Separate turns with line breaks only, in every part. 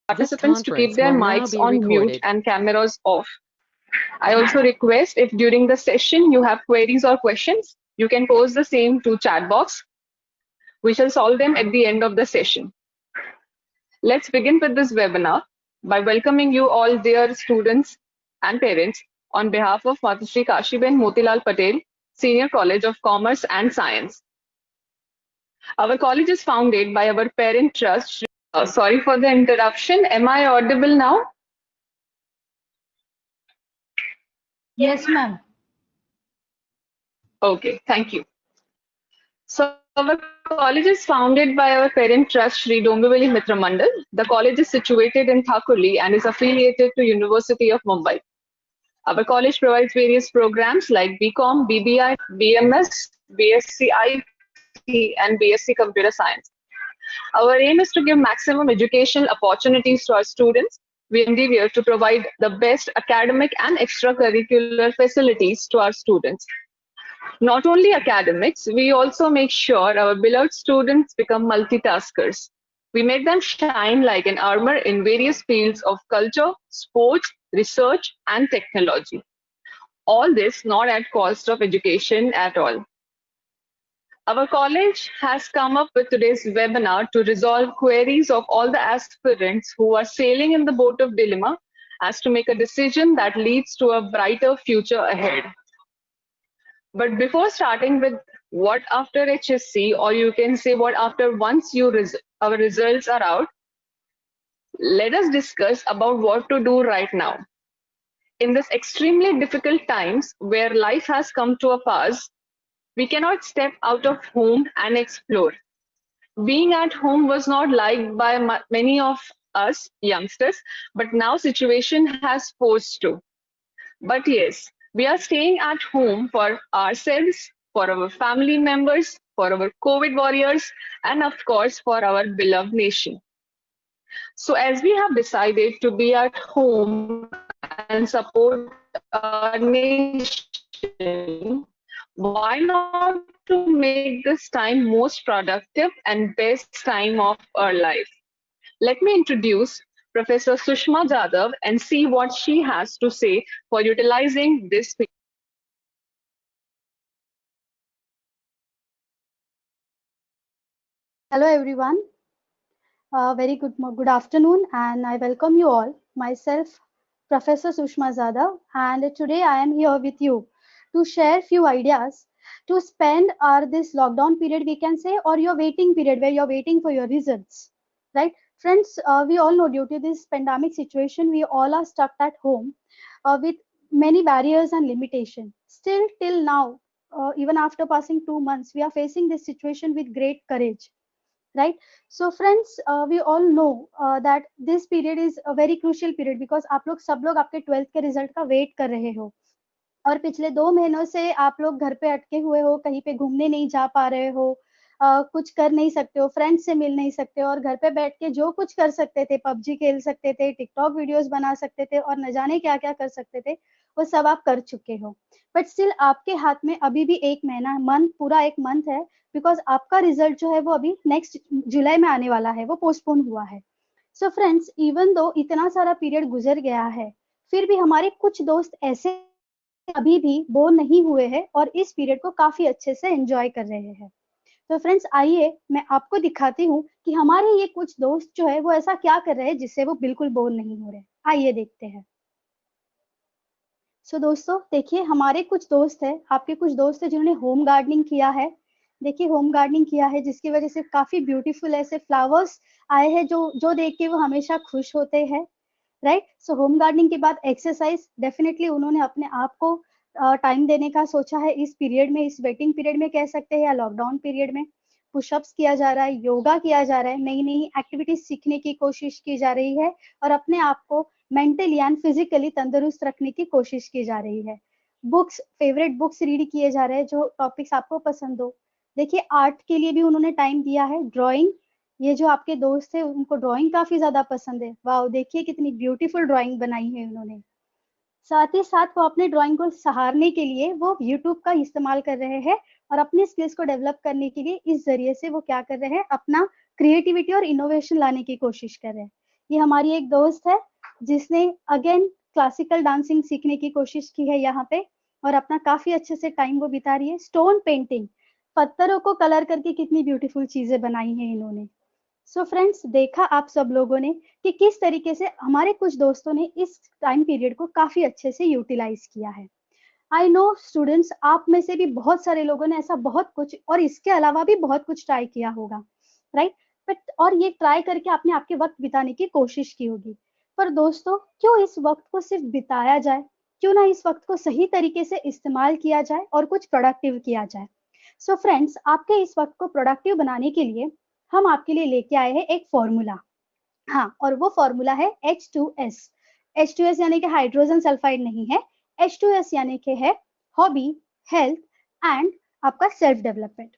This
participants to keep
conference
their
will now
mics
be
on mute
recorded.
and cameras off. I also request if during the session you have queries or questions, you can post the same to chat box. We shall solve them at the end of the session. Let's begin with this webinar by welcoming you all dear students and parents on behalf of Matashri Kashiben Motilal Patel, Senior College of Commerce and Science. Our college is founded by our parent trust. Sorry for the interruption. Am I audible now?
Yes, ma'am.
Okay, thank you. So our college is founded by our parent trust, Sri Dombivli Mitra Mandal. The college is situated in Thakurli and is affiliated to University of Mumbai. Our college provides various programs like BCom, BBI, BMS, BSc IT, and BSc Computer Science. Our aim is to give maximum educational opportunities to our students. We endeavor to provide the best academic and extracurricular facilities to our students. Not only academics, we also make sure our beloved students become multitaskers. We make them shine like an armor in various fields of culture, sports, research, and technology. All this not at cost of education at all. Our college has come up with today's webinar to resolve queries of all the aspirants who are sailing in the boat of dilemma as to make a decision that leads to a brighter future ahead. But before starting with what after HSC, or you can say what after once our results are out, let us discuss about what to do right now. In this extremely difficult times where life has come to a pass, we cannot step out of home and explore. Being at home was not liked by many of us youngsters, but now situation has forced to. But yes, we are staying at home for ourselves, for our family members, for our COVID warriors, and of course for our beloved nation. So as we have decided to be at home and support our nation, why not to make this time most productive and best time of our life? Let me introduce Professor Sushma Jadhav and see what she has to say for utilizing this.
Hello, everyone. Very good afternoon, and I welcome you all. Myself, Professor Sushma Zada, and today I am here with you to share few ideas to spend this lockdown period, we can say, or your waiting period where you're waiting for your results, right? Friends, we all know due to this pandemic situation, we all are stuck at home with many barriers and limitations. Still, till now, even after passing 2 months, we are facing this situation with great courage, right? So friends, we all know that this period is a very crucial period because आप लोग सब लोग आपके 12th के result का wait कर रहे हो और पिछले 2 महीनों से आप लोग घर पे अटके हुए हो, कहीं पे घूमने नहीं जा पा रहे हो, कुछ कर नहीं सकते हो, फ्रेंड्स से मिल नहीं सकते हो और घर पे बैठ के जो कुछ कर सकते थे, पबजी खेल सकते थे, टिकटॉक वीडियोस बना सकते थे और न जाने क्या क्या कर सकते थे, वो सब आप कर चुके हो। बट स्टिल आपके हाथ में अभी भी एक महीना मंथ पूरा एक मंथ है बिकॉज आपका रिजल्ट जो है वो अभी नेक्स्ट जुलाई में आने वाला है, वो पोस्टपोन हुआ है। सो फ्रेंड्स, इवन दो इतना सारा पीरियड गुजर गया है, फिर भी हमारे कुछ दोस्त ऐसे अभी भी बोर नहीं हुए हैं और इस पीरियड को काफी अच्छे से एंजॉय कर रहे हैं। तो फ्रेंड्स, आइए मैं आपको दिखाती हूँ कि हमारे ये कुछ दोस्त जो है वो ऐसा क्या कर रहे हैं जिससे वो बिल्कुल बोर नहीं हो रहे। आइए देखते हैं। सो दोस्तों देखिए, हमारे कुछ दोस्त हैं, आपके कुछ दोस्त हैं जिन्होंने होम गार्डनिंग किया है। देखिए होम गार्डनिंग किया है जिसकी वजह से काफी ब्यूटीफुल ऐसे फ्लावर्स आए हैं जो जो देख के वो हमेशा खुश होते हैं, राइट? सो होम गार्डनिंग के बाद एक्सरसाइज, डेफिनेटली उन्होंने अपने आप को टाइम देने का सोचा है इस पीरियड में, इस वेटिंग पीरियड में कह सकते हैं या लॉकडाउन पीरियड में। पुशअप्स किया जा रहा है, योगा किया जा रहा है, नई नई एक्टिविटीज सीखने की कोशिश की जा रही है और अपने आप को मेंटली एंड फिजिकली तंदुरुस्त रखने की कोशिश की जा रही है। बुक्स, फेवरेट बुक्स रीड किए जा रहे हैं जो टॉपिक्स आपको पसंद हो। देखिए आर्ट के लिए भी उन्होंने टाइम दिया है, ड्राइंग, ये जो आपके दोस्त है उनको ड्राइंग काफी ज्यादा पसंद है। वाह, देखिए कितनी ब्यूटीफुल ड्राइंग बनाई है उन्होंने। साथ ही साथ वो अपने ड्राइंग को सहारने के लिए वो यूट्यूब का इस्तेमाल कर रहे हैं और अपने स्किल्स को डेवलप करने के लिए इस जरिए से वो क्या कर रहे हैं, अपना क्रिएटिविटी और इनोवेशन लाने की कोशिश कर रहे हैं। ये हमारी एक दोस्त है जिसने अगेन क्लासिकल डांसिंग सीखने की कोशिश की है यहाँ पे और अपना काफी अच्छे से टाइम वो बिता रही है। स्टोन पेंटिंग, पत्थरों को कलर करके कितनी ब्यूटीफुल चीजें बनाई हैं इन्होंने। सो फ्रेंड्स, देखा आप सब लोगों ने कि किस तरीके से हमारे कुछ दोस्तों ने इस टाइम पीरियड को काफी अच्छे से यूटिलाइज किया है। आई नो स्टूडेंट्स, आप में से भी बहुत सारे लोगों ने ऐसा बहुत कुछ और इसके अलावा भी बहुत कुछ ट्राई किया होगा, राइट? बट और ये ट्राई करके आपने आपके वक्त बिताने की कोशिश की होगी। पर दोस्तों, क्यों इस वक्त को सिर्फ बिताया जाए, क्यों ना इस वक्त को सही तरीके से इस्तेमाल किया जाए और कुछ प्रोडक्टिव किया जाए। सो फ्रेंड्स, आपके इस वक्त को प्रोडक्टिव बनाने के लिए हम आपके लिए लेके आए हैं एक फॉर्मूला। हाँ, और वो फॉर्मूला है H2S। H2S यानी कि हाइड्रोजन सल्फाइड नहीं है। H2S यानी कि है हॉबी, हेल्थ एंड आपका सेल्फ डेवलपमेंट।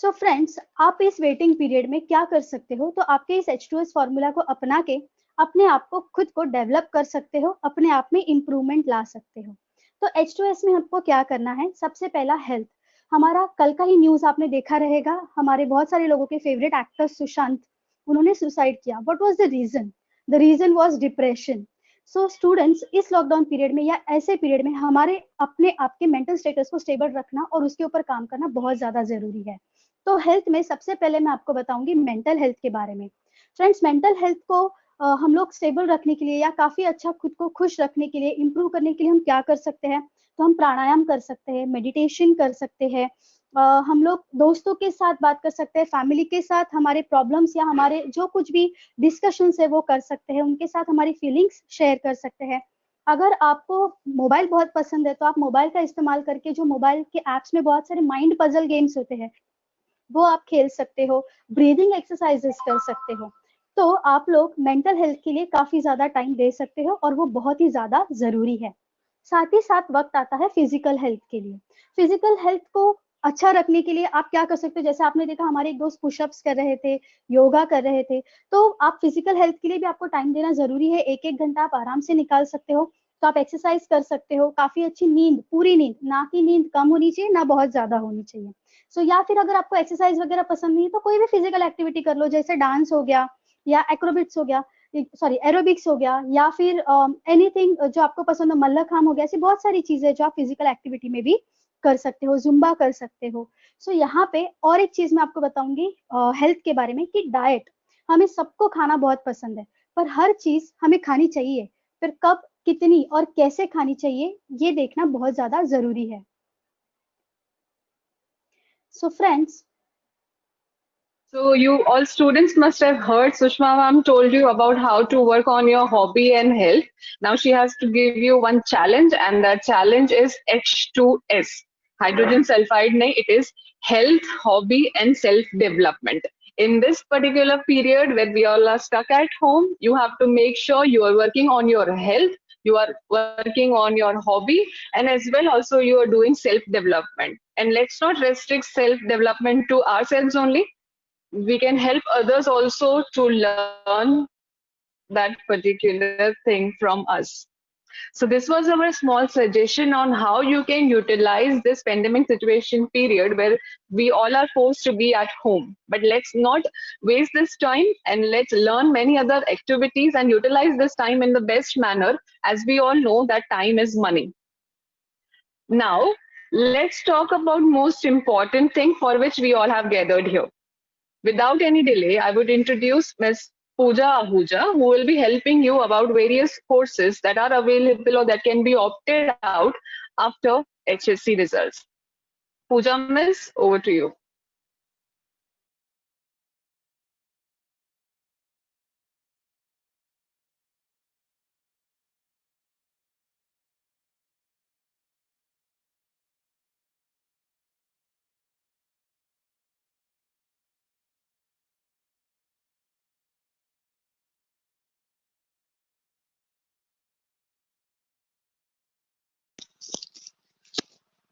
सो फ्रेंड्स, आप इस वेटिंग पीरियड में क्या कर सकते हो, तो आपके इस H2S फॉर्मूला को अपना के अपने आप को खुद को डेवलप कर सकते हो, अपने आप में इंप्रूवमेंट ला सकते हो। तो H2S में हमको क्या करना है? सबसे पहला हेल्थ। हमारा कल का ही न्यूज आपने देखा रहेगा, हमारे बहुत सारे लोगों के फेवरेट एक्टर सुशांत, उन्होंने सुसाइड किया। What was the reason? The reason was depression. So students, इस लॉकडाउन पीरियड में या ऐसे पीरियड में हमारे अपने आपके मेंटल स्टेटस को स्टेबल रखना और उसके ऊपर काम करना बहुत ज्यादा जरूरी है। तो हेल्थ में सबसे पहले मैं आपको बताऊंगी मेंटल हेल्थ के बारे में। फ्रेंड्स, मेंटल हेल्थ को हम लोग स्टेबल रखने के लिए या काफी अच्छा खुद को खुश रखने के लिए, इंप्रूव करने के लिए हम क्या कर सकते हैं? तो हम प्राणायाम कर सकते हैं, मेडिटेशन कर सकते हैं, हम लोग दोस्तों के साथ बात कर सकते हैं, फैमिली के साथ हमारे प्रॉब्लम्स या हमारे जो कुछ भी डिस्कशंस है वो कर सकते हैं, उनके साथ हमारी फीलिंग्स शेयर कर सकते हैं। अगर आपको मोबाइल बहुत पसंद है तो आप मोबाइल का इस्तेमाल करके, जो मोबाइल के एप्स में बहुत सारे माइंड पजल गेम्स होते हैं वो आप खेल सकते हो, ब्रीदिंग एक्सरसाइजेस कर सकते हो। तो आप लोग मेंटल हेल्थ के लिए काफी ज्यादा टाइम दे सकते हो और वो बहुत ही ज्यादा जरूरी है। साथ ही साथ वक्त आता है फिजिकल हेल्थ के लिए। फिजिकल हेल्थ को अच्छा रखने के लिए आप क्या कर सकते हो? जैसे आपने देखा हमारे एक दोस्त पुशअप्स कर रहे थे, योगा कर रहे थे, तो आप फिजिकल हेल्थ के लिए भी आपको टाइम देना जरूरी है। एक एक घंटा आप आराम से निकाल सकते हो, तो आप एक्सरसाइज कर सकते हो। काफी अच्छी नींद, पूरी नींद, ना कि नींद कम होनी चाहिए ना बहुत ज्यादा होनी चाहिए। सो या फिर अगर आपको एक्सरसाइज वगैरह पसंद नहीं है तो कोई भी फिजिकल एक्टिविटी कर लो, जैसे डांस हो गया या एक्रोबिक्स हो गया, सॉरी एरोबिक्स हो गया, या फिर एनीथिंग जो आपको पसंद हो, मल्लखांब हो गया। ऐसी बहुत सारी चीजें जो आप फिजिकल एक्टिविटी में भी कर सकते हो, जुम्बा कर सकते हो। सो यहाँ पे और एक चीज मैं आपको बताऊंगी हेल्थ के बारे में, कि डाइट, हमें सबको खाना बहुत पसंद है, पर हर चीज हमें खानी चाहिए, फिर कब, कितनी और कैसे खानी चाहिए ये देखना बहुत ज्यादा जरूरी है। So friends,
So you all students must have heard Sushma ma'am told you about how to work on your hobby and health. Now she has to give you one challenge, and that challenge is H2S. Hydrogen sulfide nahi, it is health, hobby and self-development. In this particular period where we all are stuck at home, you have to make sure you are working on your health, you are working on your hobby, and as well also you are doing self-development. And let's not restrict self-development to ourselves only, we can help others also to learn that particular thing from us. So this was our small suggestion on how you can utilize this pandemic situation period where we all are forced to be at home. But let's not waste this time, and let's learn many other activities and utilize this time in the best manner, as we all know that time is money. Now, let's talk about most important thing for which we all have gathered here. Without any delay, I would introduce Ms. Pooja Ahuja, who will be helping you about various courses that are available or that can be opted out after HSC results. Pooja Miss, over to you.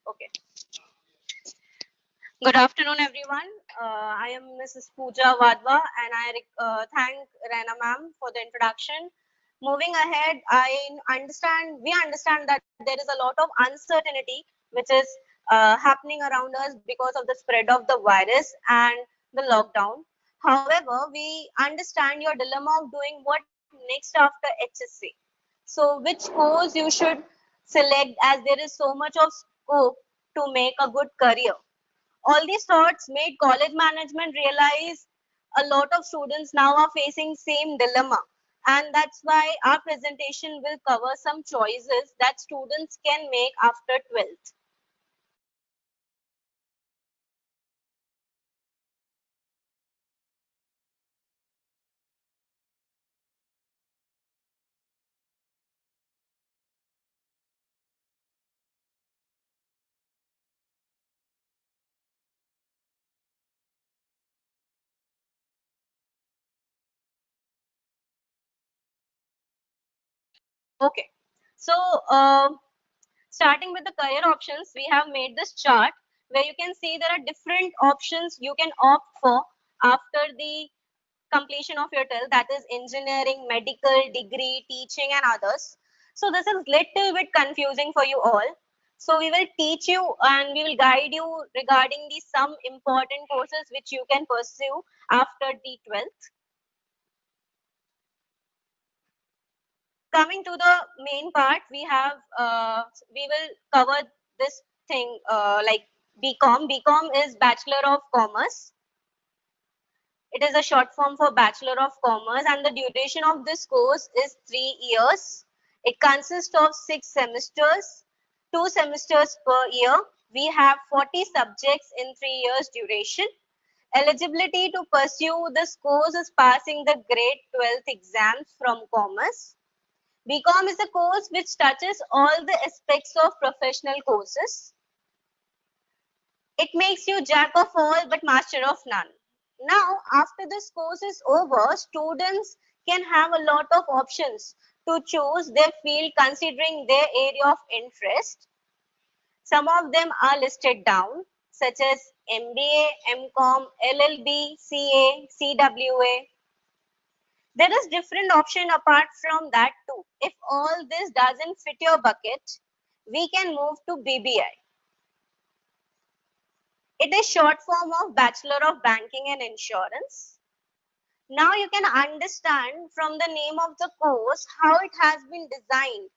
Okay. Good afternoon, everyone. I am Mrs. Pooja Wadhwa, and I thank Rana ma'am for the introduction. Moving ahead, we understand that there is a lot of uncertainty which is happening around us because of the spread of the virus and the lockdown. However, we understand your dilemma of doing what next after HSC. So which course you should select, as there is so much of scope to make a good career. All these thoughts made college management realize a lot of students now are facing same dilemma, and that's why our presentation will cover some choices that students can make after 12th. Okay, so starting with the career options, we have made this chart where you can see there are different options you can opt for after the completion of your 12th, that is engineering, medical, degree, teaching and others. So this is little bit confusing for you all. So we will teach you and we will guide you regarding the some important courses which you can pursue after the 12th. Coming to the main part, we will cover this thing like BCom. BCom is Bachelor of Commerce. It is a short form for Bachelor of Commerce, and the duration of this course is 3 years. It consists of 6 semesters, 2 semesters per year. We have 40 subjects in 3 years duration. Eligibility to pursue this course is passing the grade 12th exams from Commerce. BCom is a course which touches all the aspects of professional courses. It makes you jack of all but master of none. Now, after this course is over, students can have a lot of options to choose their field considering their area of interest. Some of them are listed down, such as MBA, MCom, LLB, CA, CWA. There is different option apart from that too. If all this doesn't fit your bucket, we can move to BBI. It is short form of Bachelor of Banking and Insurance. Now you can understand from the name of the course how it has been designed.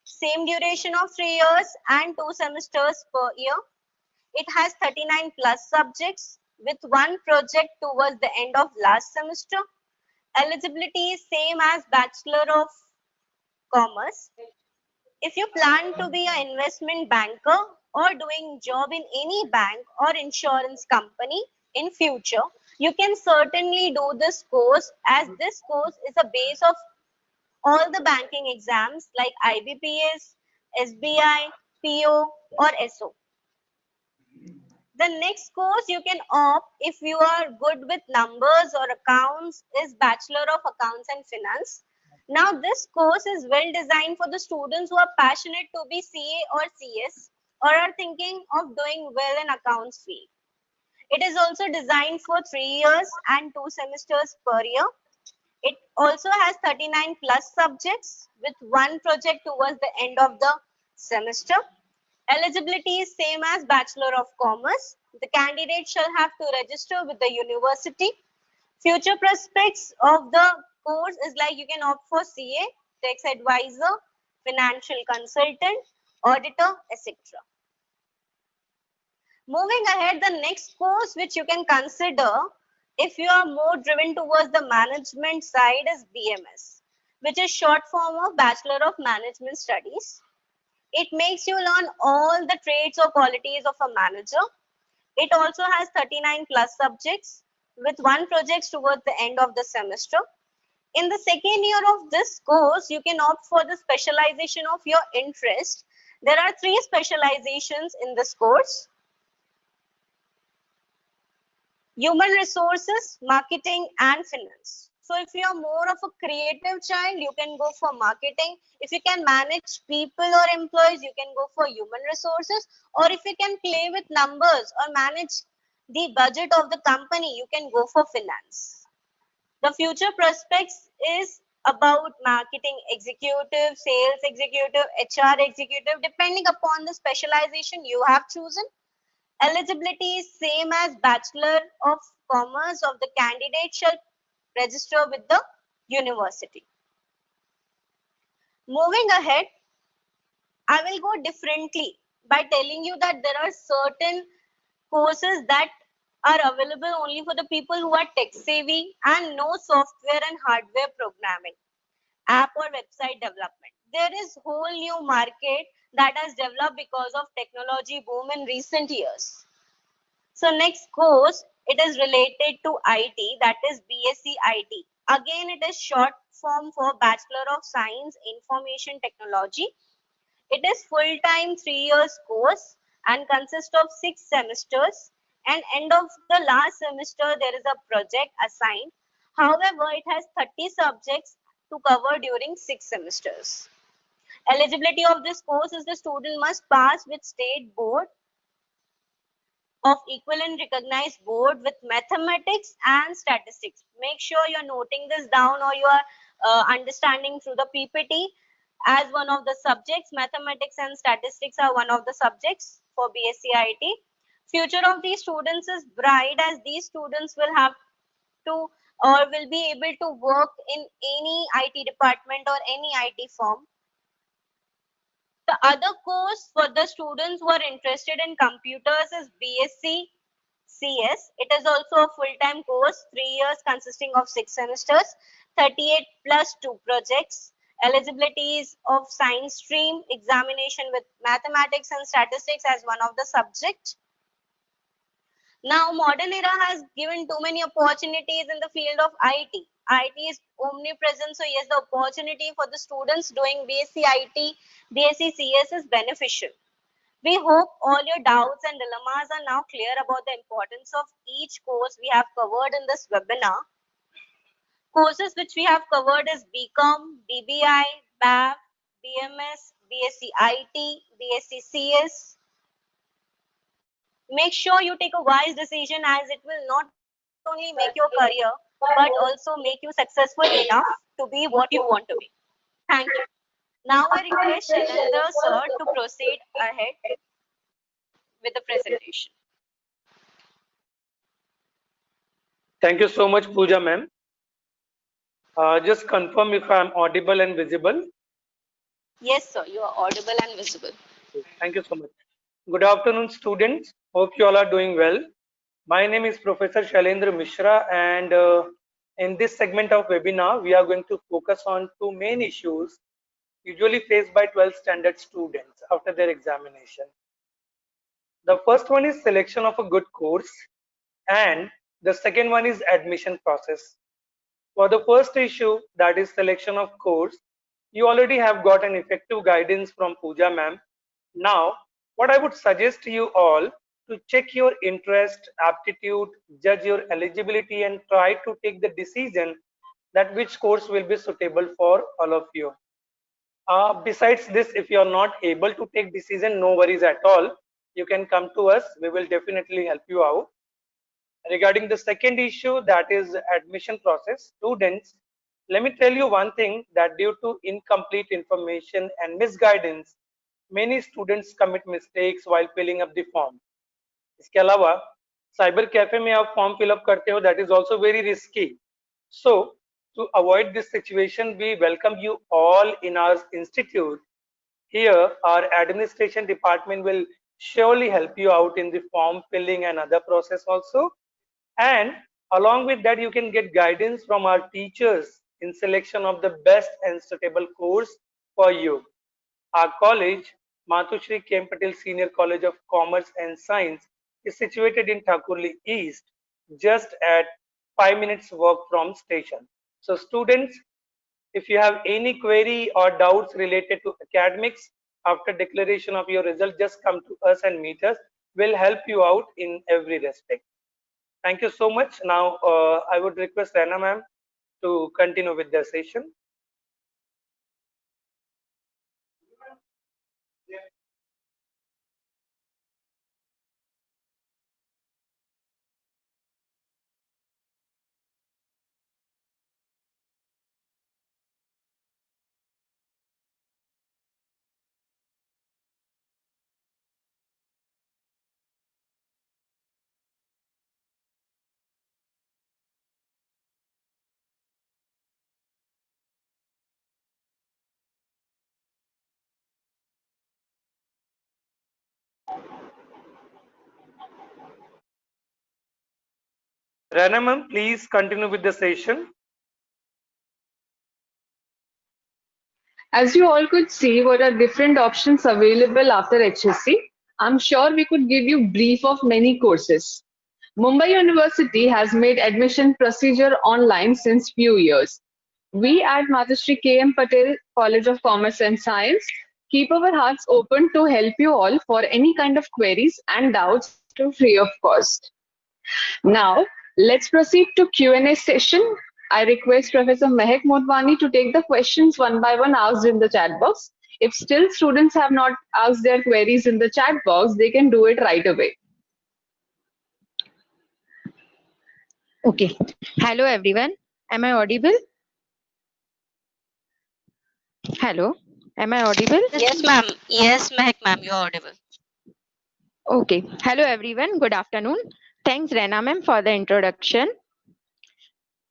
Same duration of 3 years and 2 semesters per year. It has 39 plus subjects with one project towards the end of last semester. Eligibility is same as Bachelor of Commerce. If you plan to be an investment banker or doing job in any bank or insurance company in future, you can certainly do this course, as this course is a base of all the banking exams like IBPS, SBI, PO or SO. The next course you can opt if you are good with numbers or accounts is Bachelor of Accounts and Finance. Now this course is well designed for the students who are passionate to be CA or CS or are thinking of doing well in accounts field. It is also designed for 3 years and 2 semesters per year. It also has 39 plus subjects with one project towards the end of the semester. Eligibility is same as Bachelor of Commerce. The candidate shall have to register with the university. Future prospects of the course is like you can opt for CA, tax advisor, financial consultant, auditor, etc. Moving ahead, the next course which you can consider if you are more driven towards the management side is BMS, which is short form of Bachelor of Management Studies. It makes you learn all the traits or qualities of a manager. It also has 39 plus subjects with one project towards the end of the semester. In the second year of this course, you can opt for the specialization of your interest. There are 3 specializations in this course: human resources, marketing, and finance. So if you are more of a creative child, you can go for marketing. If you can manage people or employees, you can go for human resources. Or if you can play with numbers or manage the budget of the company, you can go for finance. The future prospects is about marketing executive, sales executive, HR executive, depending upon the specialization you have chosen. Eligibility is same as Bachelor of Commerce of the candidate shall register with the university. Moving ahead, I will go differently by telling you that there are certain courses that are available only for the people who are tech savvy and know software and hardware programming, app or website development. There is whole new market that has developed because of technology boom in recent years. So next course, it is related to IT, that is BSc IT. Again, it is short form for Bachelor of Science Information Technology. It is full-time 3 years course and consists of 6 semesters. And end of the last semester, there is a project assigned. However, it has 30 subjects to cover during 6 semesters. Eligibility of this course is the student must pass with state board of equivalent recognized board with mathematics and statistics. Make sure you're noting this down or you are understanding through the PPT as one of the subjects. Mathematics and statistics are one of the subjects for BSc IT. Future of these students is bright as these students will have to or will be able to work in any IT department or any IT firm. The other course for the students who are interested in computers is BSc CS. It is also a full-time course, 3 years consisting of 6 semesters, 38 plus 2 projects. Eligibilities of science stream, examination with mathematics and statistics as one of the subjects. Now, modern era has given too many opportunities in the field of IT. IT is omnipresent, so yes, the opportunity for the students doing BSc IT, BSc CS is beneficial. We hope all your doubts and dilemmas are now clear about the importance of each course we have covered in this webinar. Courses which we have covered is BCom, BBI, BAF, BMS, BSc IT, BSc CS. Make sure you take a wise decision as it will not only make your career but also make you successful enough to be what you want to be. Thank you. Now I request Shailendra sir to proceed ahead with the presentation.
Thank you so much, Pooja ma'am. Just confirm if I am audible and visible.
Yes, sir, you are audible and visible.
Thank you so much. Good afternoon, students. Hope you all are doing well. My name is Professor Shailendra Mishra, and in this segment of webinar, we are going to focus on two main issues usually faced by 12th standard students after their examination. The first one is selection of a good course, and the second one is admission process. For the first issue, that is selection of course, you already have got an effective guidance from Pooja ma'am. Now, what I would suggest to you all to check your interest, aptitude, judge your eligibility, and try to take the decision that which course will be suitable for all of you. Besides this, if you are not able to take decision, no worries at all. You can come to us. We will definitely help you out. Regarding the second issue, that is admission process, students, let me tell you one thing that due to incomplete information and misguidance, many students commit mistakes while filling up the form. इसके अलावा cyber cafe में आप form fill up करते हो, that is also very risky. So to avoid this situation, we welcome you all in our institute. Here our administration department will surely help you out in the form filling and other process also. And along with that, you can get guidance from our teachers in selection of the best and suitable course for you. Our college, Matushri K. Patel Senior College of Commerce and Science, is situated in Thakurli East, just at 5 minutes walk from station. So students, if you have any query or doubts related to academics, after declaration of your result, just come to us and meet us. We'll help you out in every respect. Thank you so much. Now, I would request Rana ma'am to continue with the session. Rana ma'am, please continue with the session.
As you all could see, what are different options available after HSC? I'm sure we could give you brief of many courses. Mumbai University has made admission procedure online since few years. We at Madhusri K.M. Patel College of Commerce and Science keep our hearts open to help you all for any kind of queries and doubts to free of cost. Now, let's proceed to Q&A session. I request Professor Mehak Motwani to take the questions one by one asked in the chat box. If still students have not asked their queries in the chat box, they can do it right away.
Okay. Hello, everyone. Am I audible? Hello. Am I audible?
Yes, ma'am. Yes, Mehak ma'am, you're audible.
Okay. Hello, everyone. Good afternoon. Thanks, Rena ma'am, for the introduction.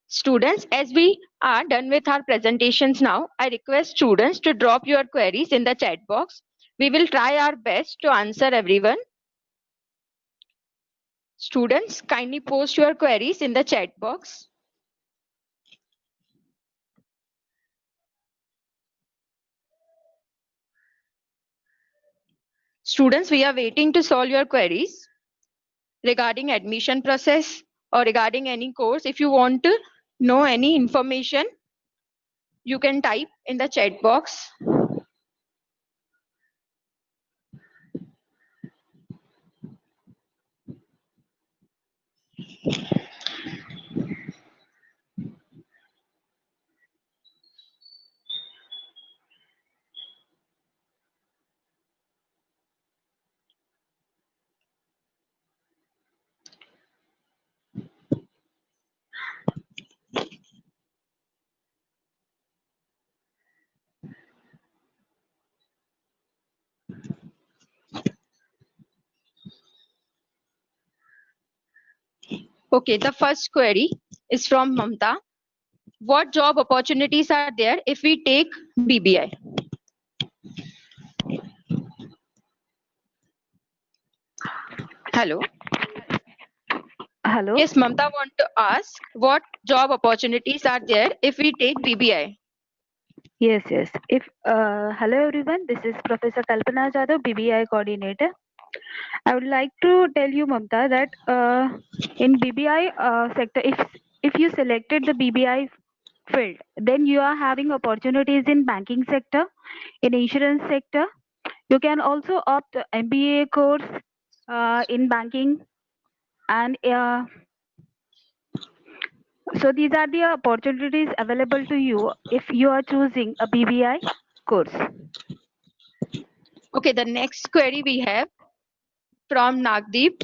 Students, as we are done with our presentations now, I request students to drop your queries in the chat box. We will try our best to answer everyone. Students, kindly post your queries in the chat box. Students, we are waiting to solve your queries regarding admission process or regarding any course. If you want to know any information, you can type in the chat box. Okay, the first query is from Mamta. What job opportunities are there if we take BBI? Hello.
Hello.
Yes, Mamta want to ask what job opportunities are there if we take BBI?
Yes. If hello everyone, this is Professor Kalpana Jadhav, BBI coordinator. I would like to tell you, Mamta, that in BBI sector, if you selected the BBI field, then you are having opportunities in banking sector, in insurance sector. You can also opt MBA course in banking, and so these are the opportunities available to you if you are choosing a BBI course.
Okay, the next query we have from Nagdeep.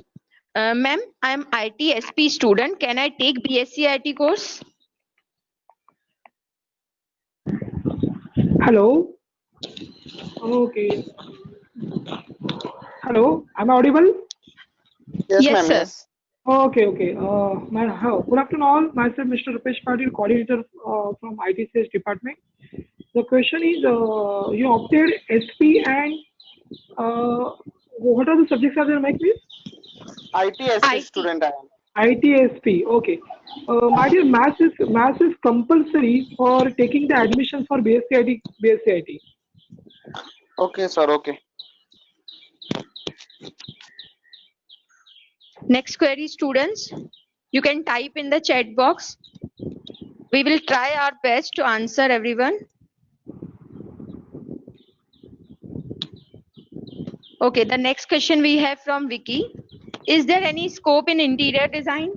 Ma'am, I am IT SP student. Can I take BSc IT course?
Hello. Okay. Hello. Am I audible?
Yes,
Yes,
ma'am.
sir.
Yes.
Okay. Good afternoon all. Myself, Mr. Rupesh Patil, coordinator from ITCS department. The question is, you opted SP and what are the subjects are there, Mike, please?
ITSP
IT.
student I am.
ITSP. Okay. My dear, maths is compulsory for taking the admission for BSc IT.
Okay, sir. Okay.
Next query, students. You can type in the chat box. We will try our best to answer everyone. Okay, the next question we have from Vicky. Is there any scope in interior design?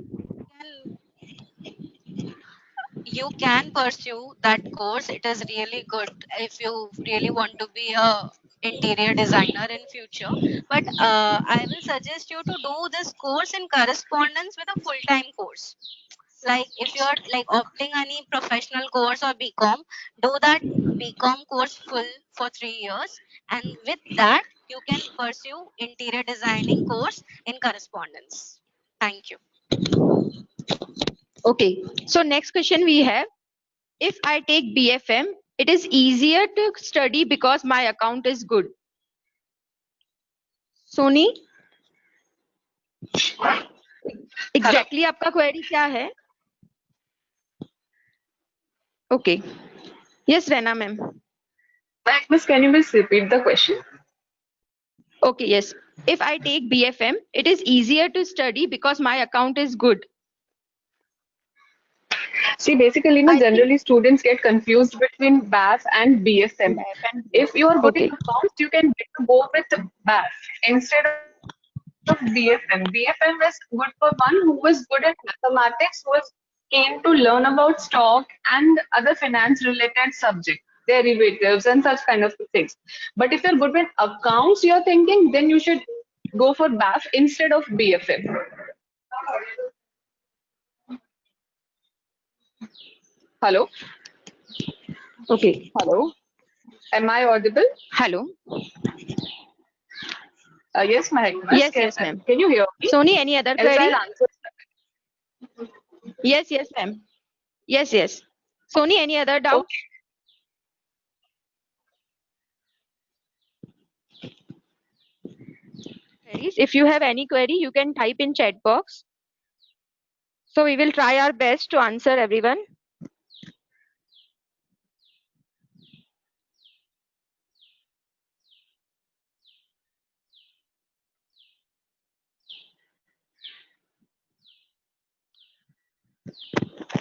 You can pursue that course. It is really good if you really want to be a interior designer in future. But I will suggest you to do this course in correspondence with a full-time course. Like if you're like opting any professional course or BCom, do that BCom course full for 3 years, and with that you can pursue interior designing course in correspondence. Thank you.
Okay, so next question we have. If I take BFM, it is easier to study because my account is good. Sony? Exactly आपका query क्या है? Okay, yes Raina ma'am.
Miss, can you please repeat the question?
Okay, yes. If I take BFM, it is easier to study because my account is good.
See, basically,
I think-
generally students get confused between BAF and BFM. If you are good
Okay.
in accounts, you can go with BAF instead of BFM. BFM is good for one who is good at mathematics, who is keen to learn about stock and other finance related subjects, derivatives and such kind of things. But if you're good with accounts, you're thinking, then you should go for BAF instead of BFM. Hello?
Okay.
Hello? Am I audible?
Hello.
Yes, Mahek.
Yes, ma'am.
Can you hear me?
Sony, any other
Else
query?
I'll answer.
Yes, ma'am. Yes. Sony, any other doubt? Queries? If you have any query, you can type in chat box. So we will try our best to answer everyone.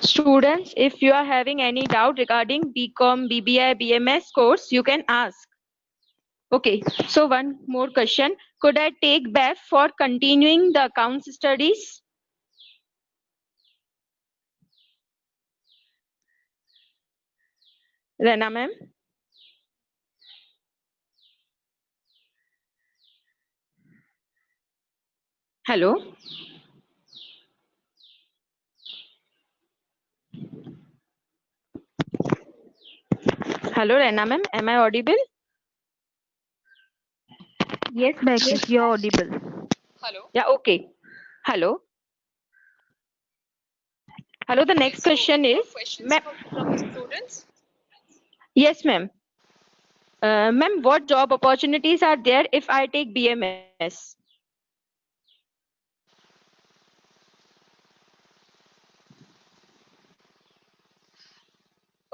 Students, if you are having any doubt regarding BCom, BBI, BMS course, you can ask. Okay, so one more question. Could I take BEF for continuing the accounts studies? Rena ma'am? Hello? Hello, Rena ma'am. Am I audible?
Yes, Magnus, you're audible.
Hello? Yeah, okay. Hello? Hello, the next question is...
From the students?
Yes, ma'am. Ma'am, what job opportunities are there if I take BMS?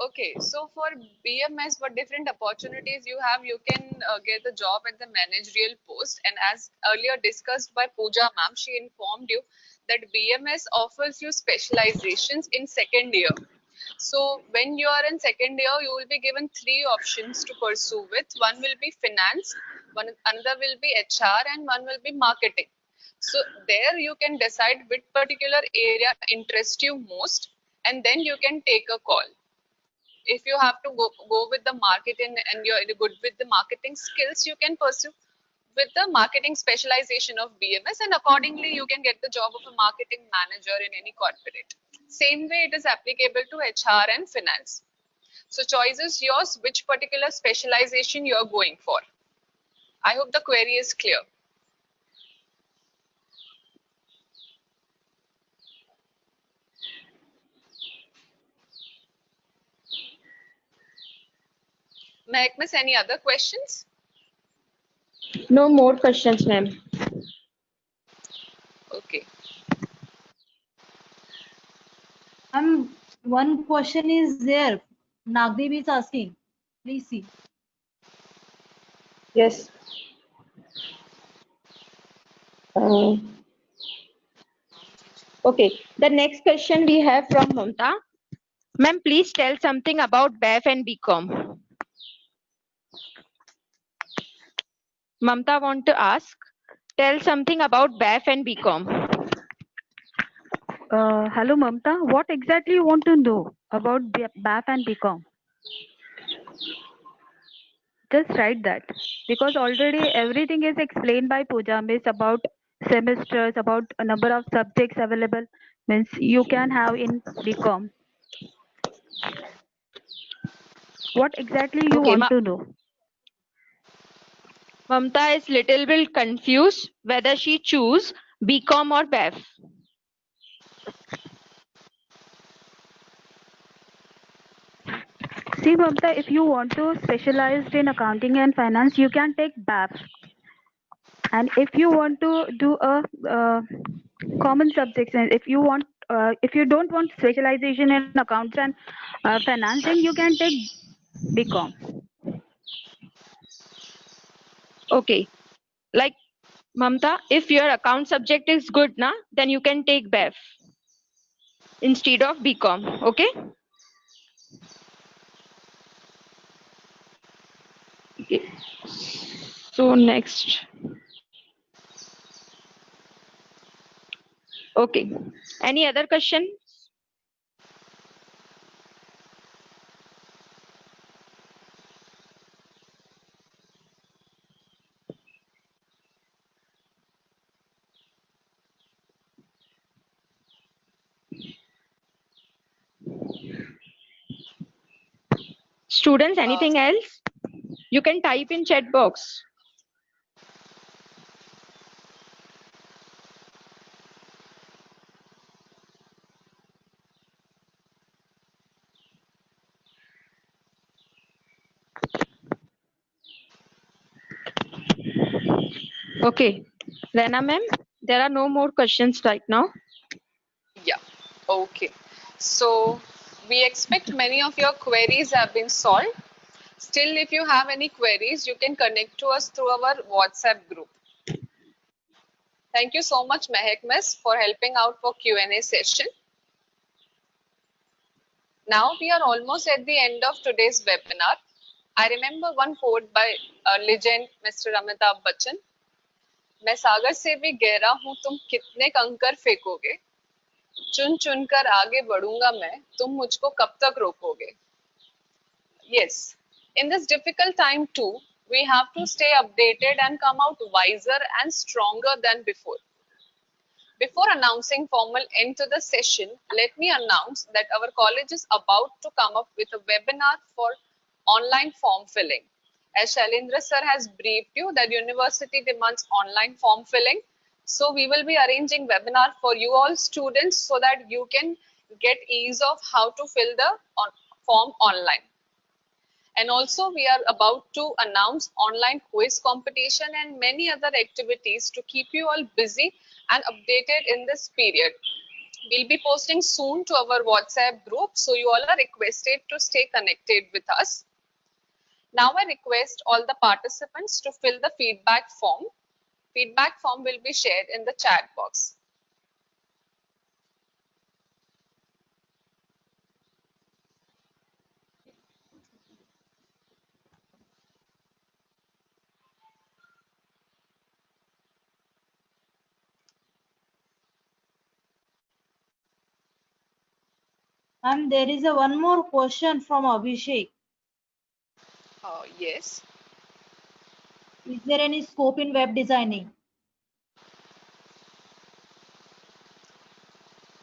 Okay, so for BMS, what different opportunities you have, you can get the job at the managerial post. And as earlier discussed by Pooja ma'am, she informed you that BMS offers you specializations in second year. So when you are in second year, you will be given 3 options to pursue with. One will be finance, another will be HR, and one will be marketing. So there you can decide which particular area interests you most, and then you can take a call. If you have to go with the marketing and you're good with the marketing skills, you can pursue with the marketing specialization of BMS, and accordingly you can get the job of a marketing manager in any corporate. Same way it is applicable to HR and finance. So choice is yours, which particular specialization you are going for. I hope the query is clear. Mehak Miss, any other questions?
No more questions, ma'am.
Okay.
One question is there. Nagdeep is asking. Please see.
Yes. Okay, the next question we have from Mamta. Ma'am, please tell something about BEF and BCom. Mamta want to ask, tell something about BEF and BCom.
Hello, Mamta. What exactly you want to know about BAF and BCom? Just write that, because already everything is explained by Pooja Miss about semesters, about a number of subjects available, means you can have in BCom. What exactly you want to know?
Mamta is little bit confused whether she choose BCom or BEF.
See, Mamta, if you want to specialize in accounting and finance, you can take BAF. And if you want to do a common subjects. And if you want, if you don't want specialization in accounts and finance, then you can take BCom.
Okay. Like Mamta, if your account subject is good, na, then you can take BEF instead of BCom. Okay. Okay. So next. Okay. Any other question? Students, anything else? You can type in chat box. Okay. Rena ma'am, there are no more questions right now.
Yeah. Okay. So we expect many of your queries have been solved. Still, if you have any queries, you can connect to us through our WhatsApp group. Thank you so much, Mehak Miss, for helping out for Q&A session. Now we are almost at the end of today's webinar. I remember one quote by a legend, Mr. Amitabh Bachchan. मैं सागर से भी गहरा हूँ, तुम कितने कंकर फेंकोगे, चुन चुन कर आगे बढ़ूंगा मैं, तुम मुझको कब तक रोकोगे. Yes, in this difficult time too, we have to stay updated and come out wiser and stronger than before. Before announcing formal end to the session, let me announce that our college is about to come up with a webinar for online form filling. As Shailendra sir has briefed you that university demands online form filling, so we will be arranging webinar for you all students so that you can get ease of how to fill the form online. And also we are about to announce online quiz competition and many other activities to keep you all busy and updated in this period. We'll be posting soon to our WhatsApp group, so you all are requested to stay connected with us. Now I request all the participants to fill the feedback form. Feedback form will be shared in the chat box.
And there is one more question from Abhishek.
Yes.
Is there any scope in web designing?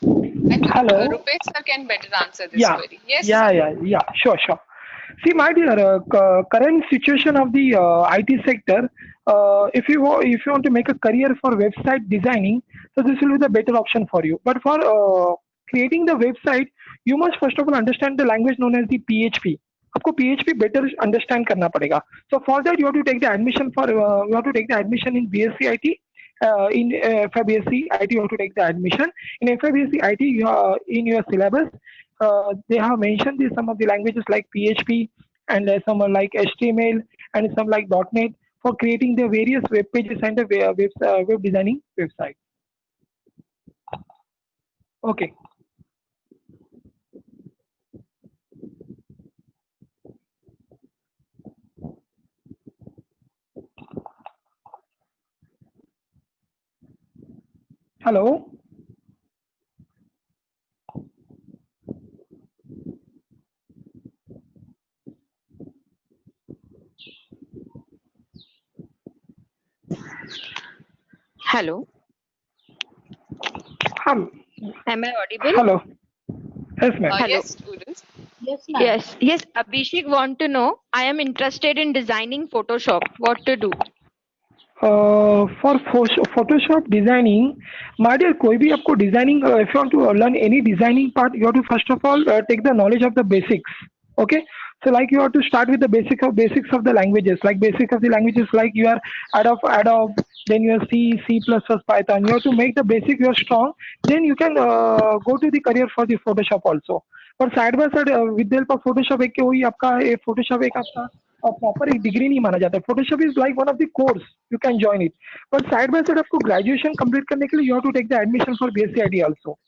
I think
Hello.
Rupesh sir can better answer this query. Yes.
Sure. See, my dear, current situation of the IT sector, if you want to make a career for website designing, so this will be the better option for you. But for creating the website, you must first of all understand the language known as the PHP. आपको PHP better understand करना पड़ेगा. So for that, you have to take the admission in BSc IT. In FIBSc IT, you have to take the admission. In FIBSc IT, in your syllabus, they have mentioned some of the languages like PHP and some are like HTML and some like .NET for creating the various web pages and the web designing website. Okay. Hello.
Hello. Am I audible?
Hello. Yes, ma'am.
Hello.
Yes, students.
Yes, ma'am.
Yes. Abhishek want to know. I am interested in designing Photoshop. What to do?
For Photoshop designing, my dear, कोई भी आपको designing, if you want to learn any designing part, you have to first of all take the knowledge of the basics. Okay, So like you have to start with the basics of the languages. Like basics of the languages, like you are Adobe, then you are C, C++, Python. You have to make the basic you are strong. Then you can go to the career for the Photoshop also. पर side by side with help of Photoshop एक वही आपका Photoshop एक आपका proper एक degree नहीं माना जाता है. Photoshop is like one of the course you can join it. But side by side आपको ग्रेजुएशन कंप्लीट करने के लिए you have to take the admission for BSc IT also.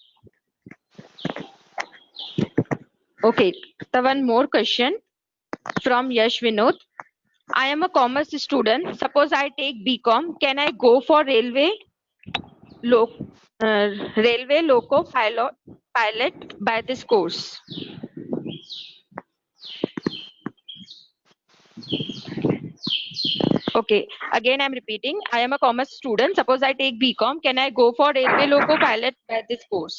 Okay, the one more question from Yash Vinod. I am a commerce student. Suppose I take BCom. Can I go for railway loco pilot by this course? Okay, again I'm repeating. I am a commerce student. Suppose I take BCom. Can I go for railway loco pilot by this course?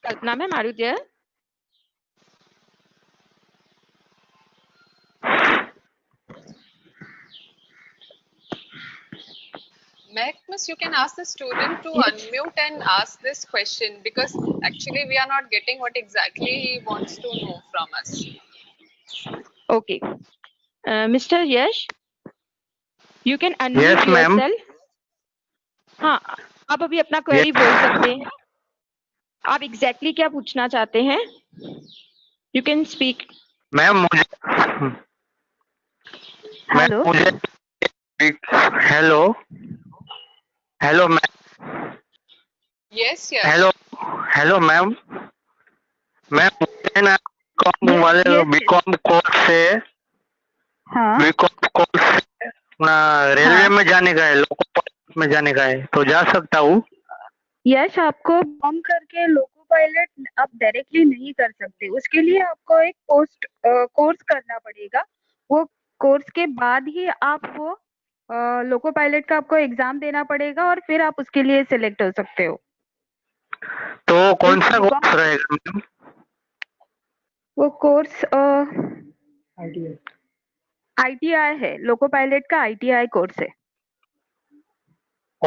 Kalpana ma'am, are you there?
Miss, you can ask the student to unmute and ask this question, because actually we are not getting what exactly he wants to know from us.
Okay. Mr. Yash, you can unmute
Yes, ma'am.
yourself. हाँ, आप अभी अपना query बोल सकते हैं. आप exactly क्या पूछना चाहते हैं? You can speak.
मैम मुझे
hello
hello hello ma'am.
Yes, yes.
Hello ma'am. Ma'am मुझे ना बीकॉम वाले बीकॉम कोर्स से
हाँ
बीकॉम कोर्स से अपना रेलवे में जाने का है, लोको पायलट में जाने का है, तो जा सकता हूँ?
यश, आपको बॉम करके लोको पायलट आप डायरेक्टली नहीं कर सकते. उसके लिए आपको एक कोर्स करना पड़ेगा. वो कोर्स के बाद ही आप वो लोको पायलट का आपको एग्जाम देना पड़ेगा और फिर आप उसके लिए सिलेक्ट हो सकते हो.
तो कौन सा कोर्स रहेगा मैम?
वो कोर्स आईटीआई है. लोको पायलट का आईटीआई कोर्स है.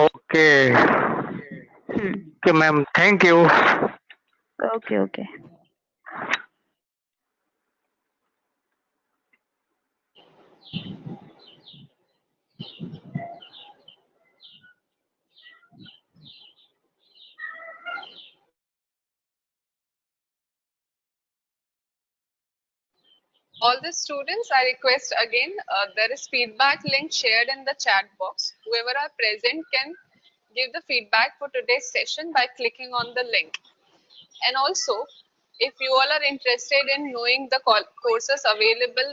Okay okay ma'am, thank you.
Okay okay.
All the students, I request again, there is feedback link shared in the chat box. Whoever are present can give the feedback for today's session by clicking on the link. And also, if you all are interested in knowing the courses available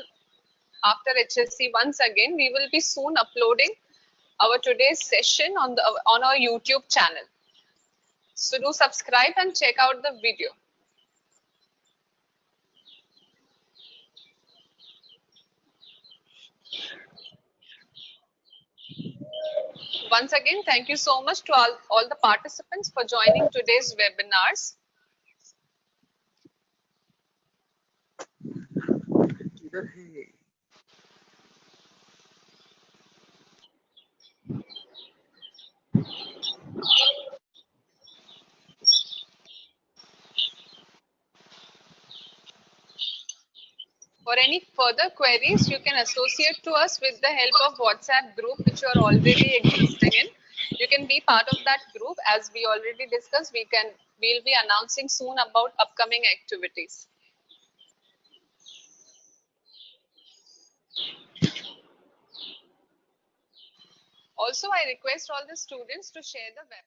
after HSC, once again, we will be soon uploading our today's session on our YouTube channel. So do subscribe and check out the video. Once again, thank you so much to all the participants for joining today's webinars. For any further queries, you can associate to us with the help of WhatsApp group, which you are already existing in. You can be part of that group. As we already discussed, we'll be announcing soon about upcoming activities. Also, I request all the students to share the web